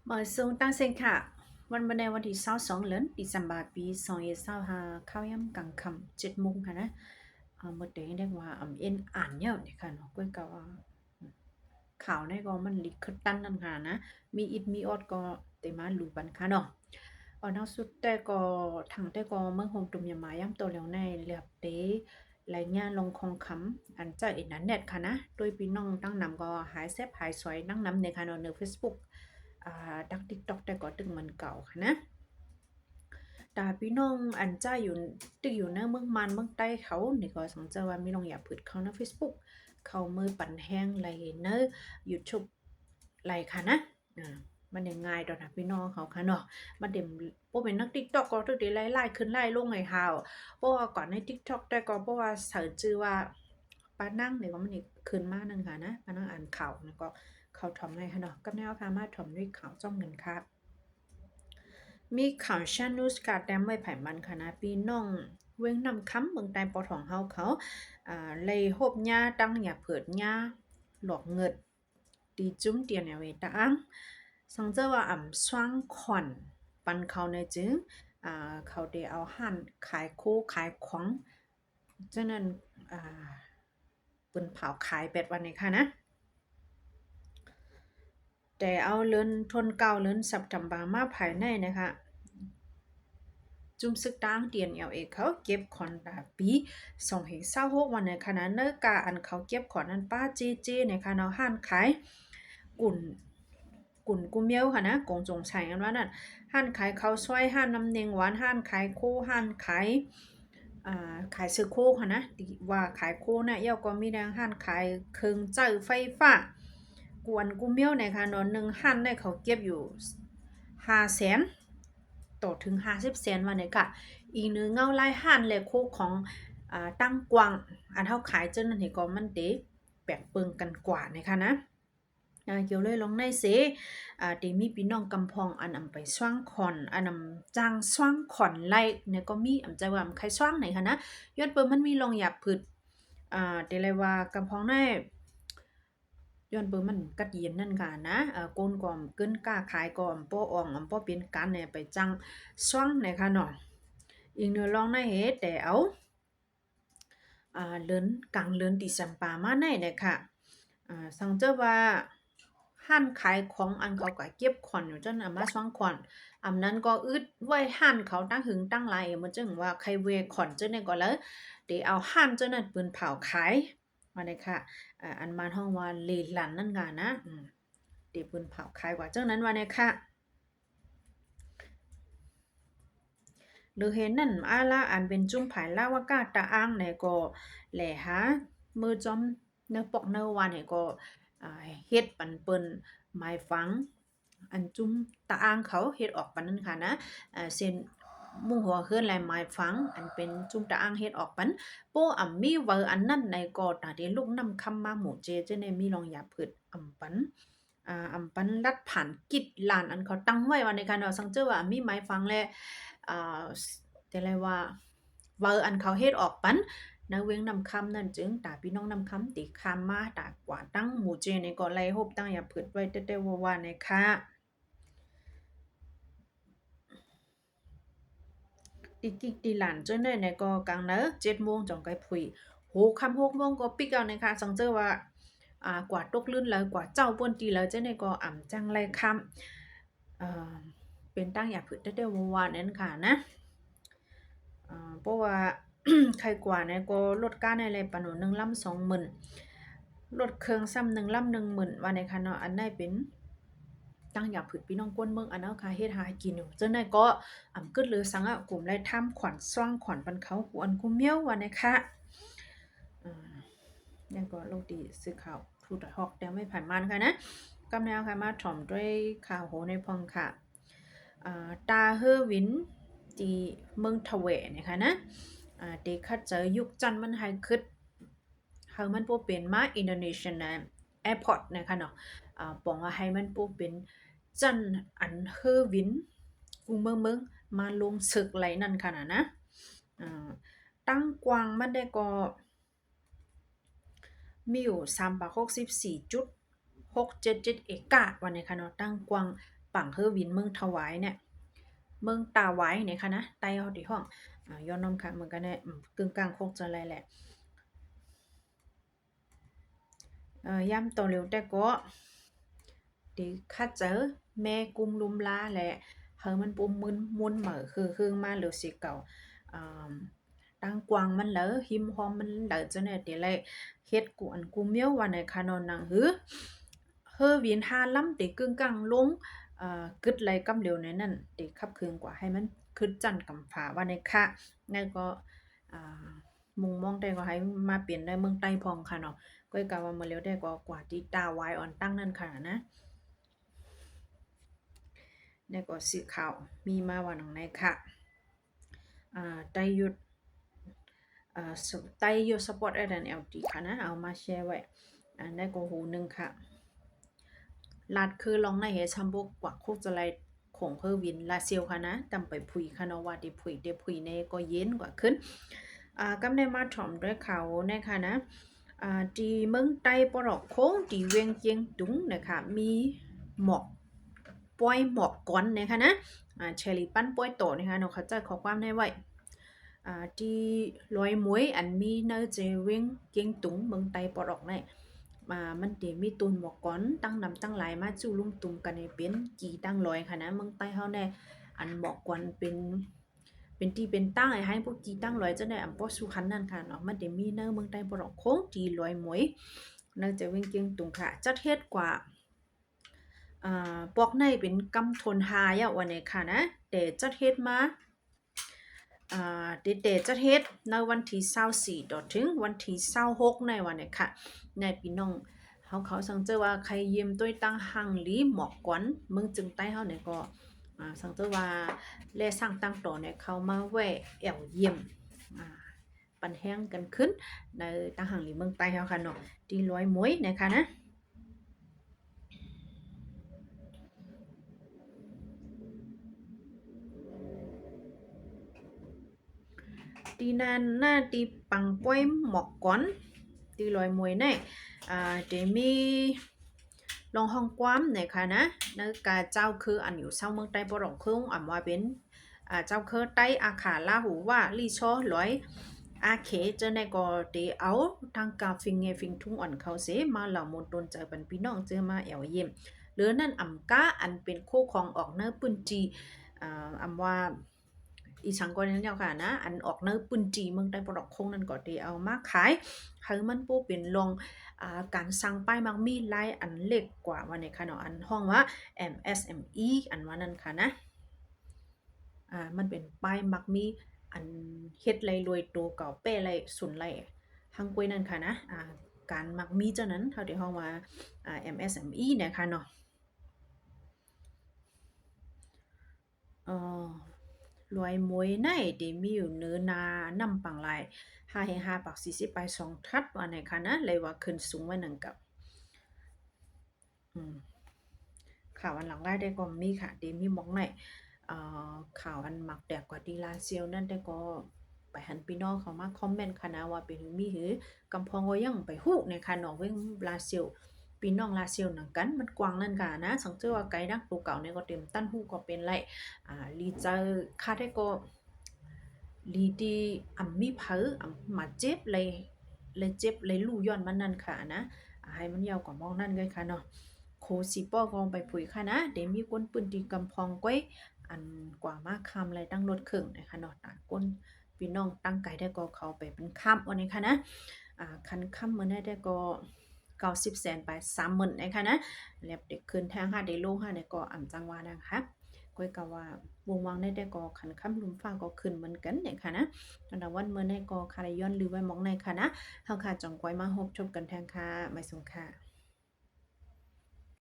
หมอสูงตั้งเซนค่ะวันบันไดวันที่22เดือนธันวาคมปี2025เข้าย่ำกลางค่ำ7 โมงค่ะนะเมื่อเดือนได้ว่าเอ็นอ่านเนี่ยเนี่ยค่ะเนาะก็ว่าข่าวในก็มันลิคตันนั่นค่ะนะมีอิดมีออดก็เตมาลูปันค่ะเนาะนอกสุดแต่ก็ทางแต่ก็เมืองโฮมตุมยามาย่ำตัวแล้วในเหลือบเตรายงานลงคงคำอันจากอินเทอร์เน็ตค่ะนะโดยพี่น้องตั้งนำก็หายแซบหายสวยนั่งนำในค่ะเนาะใน Facebook ดัก TikTok แต่ก็ตึงมันเก่าค่ะนะตาพี่น้องอันจ้าอยู่ตึกอยู่ในเมืองมันเมืองใต้เขานี่ก็สังเจอว่ามีลองอย่าผืดเขาใน Facebook เขามือปั่นแห้งไหลเนอะ YouTube ไหลค่ะนะมันยังง่ายดอกนะพี่น้องเขาค่ะเนาะมันเดี๋ยวพวกเป็นนัก TikTok ก็ตึกได้ไล่ขึ้นไล่ลงให้เฮาเพราะว่าก่อนใน TikTok แต่ก็เพราะว่าเสิร์ชชื่อว่าป้านั่งเนี่ยก็มันนี่ขึ้นมานึงค่ะนะป้านั่งอ่านข่าวแล้วก็เขาทำให้ค่ะเนาะก็แนวพามาทำด้วยข่าวจ้องเงินค่ะ มีข่าวชันนูสกาแตมไว้ไผมันค่ะนะพี่น้องเว้งนำค้ำเมืองใต้ปอทองเฮาเขาเลยฮบหญ้าตั้งอย่าเผิดหญ้าหลอกเงิดตีจุ้มเตียนเอาไว้ตาอังสังเจอว่าสว่างขวัญปันเขาในจึงเขาได้เอาหั่นขายคู่ขายของฉะนั้นเปิ้นเผาขายเป็ดวันนี้ค่ะนะ แต่เอาเลือนทนเก่าเลือนสัปดาห์มาภายในนะคะจุ่มซึกตั้งเตียนเอลเอเขาเก็บขอนดาปี2026วันในขณะเนกาอันเขาเก็บขอนนั้นป้าเจเจในคณะห้านขายกุ่นกุเมียวค่ะนะกงจงชัยกันว่านั่นห้านขายเขาวซอยห้านน้ำเนียงหวานห้านขายโคห้านขายขายซื้อโคค่ะนะที่ว่าขายโคนะเย่าก็มีแดงห้านขายเครื่องเจ้าไฟฟ้ากวนกุเมียวในค่ะเนาะหนึ่งห้านได้เขาเก็บอยู่500,000ต่อถึง50 แสนว่าเนี่ยค่ะอีกหนึ่งเงาไล่ห้านเลยโคของตั้งกวางอันเท่าขายเจ้านั่นเห็นก็มันเตะแปลกเปิงกันกว่านะคะนะเกี่ยวเลยลองในเสเตมีพี่น้องกำพองอันไปสว่างขอนอันจ้างสว่างขอนไล่เนี่ยก็มีใจว่าใครสว่างไหนคะนะยอดเปิ่มันมีลองหยาบผึดเตเลยว่ากำพองได้ย้อนเบิ่งมันกัดเย็นนั่นค่ะนะโกนก่อมกึ้นกล้าขายก่อมป้ออ่องป้อเป็นกันเนี่ยไปจังซ่วงเนี่ยค่ะเนาะอีกเนื้อลองในเฮ็ดแต่เอาเลินกลางเลินติสัมปามาในเนี่ยค่ะสังเจอว่าห้านขายของอันเขาก็เก็บขอนอยู่จังมาซ่วงขอนอำนั้นก็อึดไว้ห้านเขาตั้งหึงตั้งหลายมันจึงว่าใครเวขอนจังเนี่ยก็เลยเดี๋ยวเอาห้านจังนั้นปืนเผาขายมาเลยค่ะ อันมาห้องว่าเลหลันนั่นกะนะตีปืนเผาคายกว่าเจ้านั้นว่าเนี่ยค่ะหรือเห็นนั่นอาละอันเป็นจุ้มผายลาวากาตาอ้างเนี่ยก็แหล่หามือจอมเนื้อปอกเนื้อวานเนี่ยก็เฮ็ดปันเปิ้นหมายฝังอันจุ้มตาอ้างเขาเฮ็ดออกปันนั้นค่ะนะเส้นมุ่งหัวเฮือนแลหมายฝังอันเป็นจุ้มตาอ้างเฮ็ดออกปันโป้อ่ำมีเวออันนั้นในก็ตาที่ลูกนำคำมาหมู่เจเจในมีลองอย่าผึดอ่ำปัน อำปันรัดผ่านกิจลานอันเขาตั้งไว้ว่าในการเอาสังเจอว่ามีไม้ฟังและอ่าแต่ไรว่าเวออันเขาเฮ็ดออกปันนะเว้งนำคำนั่นจึงตาพี่น้องนำคำติคามมาตากว่าตั้งหมู่เจในก็ไล่ฮบตั้งอย่าผึดไว้แต่ว่าในค่ะติกิกติหลานเจ้าเนยในก็กลางเนอะ7 โมงจองไกผุยโหคำ6 โมงก็ปิกเอาในค่ะสังเจอว่ากว่าตกลื่นแล้วกว่าเจ้าป่นตีแล้วเจ้าในก็อ่ำจังไรคำเป็นตั้งอย่าผึดได้ว่านั้นค่ะนะเพราะว่าใครกว่าเนี่ยก็ลดก้านอะไรปานหนึ่งลำ20,000ลดเครื่องซ้ำหนึ่งลำ10,000ว่าในค่ะเนาะอันได้เป็นตั้งอย่าผึดพี่น้องก้นเมืองอันเนาะค่ะเฮ็ดหากินอยู่เจ้าในก็กึดเลยสังกลุ่มไรทำขวัญซ่องขวัญปันเขาหวนกุเมียวว่าในค่ะอ่ายังก็ลงดีซื้อข่าวทูตฮอกแต่ไม่ผ่านมันค่ะนะกำแนวค่ะมาถ่อมด้วยข่าวโหในพองค่ะตาเฮอวินที่เมืองทเวนะคะนะที่คัดเจอยุคจันมันให้คึดเฮามันบ่เป็นมาอินโดนีเซียนะแอร์พอร์ตนะคะเนาะปองว่าให้มันบ่เป็นจันอันเฮอวินกูเมืองมาลงศึกไหลนั่นค่ะนะตั้งกวางมันได้ก็มีอยู่364.677 เอกาวันนี้ค่ะเนาะตั้งกวาง ปังเฮอวินเมืองถวายเนี่ยเมืองตาไว้เนี่ยค่ะนะไต้เฮาที่ห้องย้อนน้ำค่ะเหมือนกันเนี่ยกึ่งกลางโคกจะไรแหละย่ำตัวเร็วแต่ก็ดีคัดเจอแม่กุมลุมลาแหละเฮอมันปุ่มมึนมุนเหมือคือมาเหลือสิเก่าอ่าตั้งกวางมันเหลอหิมหอมมันเหลอจะเนี่ยตีไรเฮ็ดกูอันกูเมียววันในคานอนนังหือเฮอวินหาล้ำติกึ่งกลางลงกึดไรกำเหลียวในนั่นติขับคืนกว่าให้มันคึดจันกำผาว่าในค่ะนั่นก็อ่ามุงมองได้ก็ให้มาเปลี่ยนได้เมืองใต้พองค่ะเนาะก้อยกะว่ามาเร็วได้ก็กว่าที่ตาไวอ่อนตั้งนั่นค่ะนะเนี่ยก็สื่อข่าวมีมาว่าหนังในค่ะไตยุดไตยุดสปอร์ตไอเอลดีค่ะนะเอามาแชร์ไว้ได้ก็หูนึงค่ะลัดคือลองในเฮชัมบกกว่าคุกจะไรของเฮอวินลาเซียวค่ะนะตำไปผุยค่ะเนาะว่าเดผุยในก็เย็นกว่าขึ้นกำได้มาถ่อมด้วยเขานะคะนะที่เมืองใต้ปรอกโค้งที่เวียงเจียงตุงนะคะมีหมอกป้อยหมอกก้อนนะคะนะเชลีปั้นป้อยโตนะคะเนาะเขาจะขอความในไว้ที่ลอยมวยอันมีเนเจเวียงเจียงตุงเมืองใต้ปรอกเนี่ยมันเดมีตุนหมอกก้อนตั้งนำตั้งหลายมาจู่ลุงตุมกันในเป็นกี่ตั้งลอยค่ะนะเมืองใต้เฮาแน่อันหมอกก้อนเป็นที่เป็นตั้งให้พวกจีตั้งลอยจะได้อันป้อสุขันนั่นค่ะเนาะมันจะมีเนื้อเมืองใต้ปรอกโค้งจีลอยหมวยเนื้อจะเว้งเกียงตุงค่ะจัดเฮ็ดกว่าปอกในเป็นกำทนหายอ่ะวันนี้ค่ะนะแต่จัดเฮ็ดมาเดจัดเฮ็ดในวันที่24ต่อถึงวันที่26ในวันนี้ค่ะในพี่น้องเขาสังเจอว่าใครเยี่ยมด้วยตั้งหังหลีหมอกกวนเมืองจึงใต้เฮาเนี่ยก็สังเจอว่าแลสร้างตั้งต่อเนี่ยเขามาแวะแอวเยี่ยมปันแห้งกันขึ้นในตั้งหังหลีเมืองใต้เฮาค่ะเนาะที่ร้อยมวยนะคะนะตีนานหน้าตีปังป้อยหมอกก้อนตีลอยมวยเนี่ยเดมีลองห้องความเนี่ยค่ะนะนักการเจ้าคืออันอยู่เศร้าเมืองใต้ปรองคืออ่ำว่าเป็นเจ้าคือใต้อาขาลาหูว่าลี่ชอร้อยอาเขเจอในก็เดเอาทางกาฟิงเงฟิงทุ่งอ่อนเขาเสมาเหล่ามนตนใจเป็นพี่น้องเจอมาแอวเยี่ยมหรือนั่นอ่ำก้าอันเป็นคู่ครองออกเนื้อปืนจีอำว่าอีสังกรนั้นเดียวค่ะนะอันออกเนื้อปืนจีเมืองใต้ปรอกคงนั่นก็เดเอามาขายให้มันปูเป็นลงการสั่งป้ายมักมีไลน์อันเล็กกว่าวันนี้ค่ะเนาะอันห้องว่า MSME อันว่านั่นค่ะนะมันเป็นป้ายมักมีอันเฮ็ดไรรวยตัวเก่าเป้ไรสุนไรทางกวยนั่นค่ะนะการมักมีเจ้านั้นเท่าที่ห้องว่าMSME เนี่ยค่ะเนาะรวยมวยในเดมีอยู่เนื้อนานำปังลาย5 ปัก40ไป2ทัดว่าไหนคะนะเลยว่าขึ้นสูงไว้หนึ่งกับข่าวอันหลังได้ก็มีค่ะเดมีมองไหนข่าวอันมักแดกกว่าดีลาเซียวนั่นได้ก็ไปหันพี่น้องเขามาคอมเมนต์ค่ะนะว่าเป็นมีหือกำพองก็ยังไปฮู้ในค่ะน้องเว้งลาเซียวพี่น้องลาเซียวหนังกันมันกว้างนั่นค่ะนะสังเจอว่าไกลนักตัวเก่าเนี่ยก็เต็มตั้นฮู้ก็เป็นไรลีเจอค่าได้ก็ลีดีมีเผอมาเจ็บเลยเจ็บเลยลู่ย้อนมันนั่นค่ะนะให้มันยาวกว่ามองนั่นเลยค่ะเนาะโคสิป้อกองไปผุยค่ะนะเดี๋ยวมีก้นปืนตีกำพองก้อยอันกว่ามากคำอะไรตั้งรถเครื่องนะคะเนาะต่างก้นพี่น้องตั้งไก่ได้ก็เขาไปเป็นค่ำวันนี้ค่ะนะคันค่ำเมื่อได้ก็90 แสนไป30,000นะคะนะแล้วเด็กคืนแทง5ได้โล5เนี่ยก็อ่ำจังว่านะคะก้อยกะว่าวงวังได้ก็ขันค่ำลุมฟ้าก็ขึ้นเหมือนกันเนี่ยค่ะนะตอนวันเมื่อได้ก็คาราย้อนหรือไว้มองในค่ะนะเฮาค่ะจองก้อยมาพบชมกันแทงค่ะไม่สงค่ะ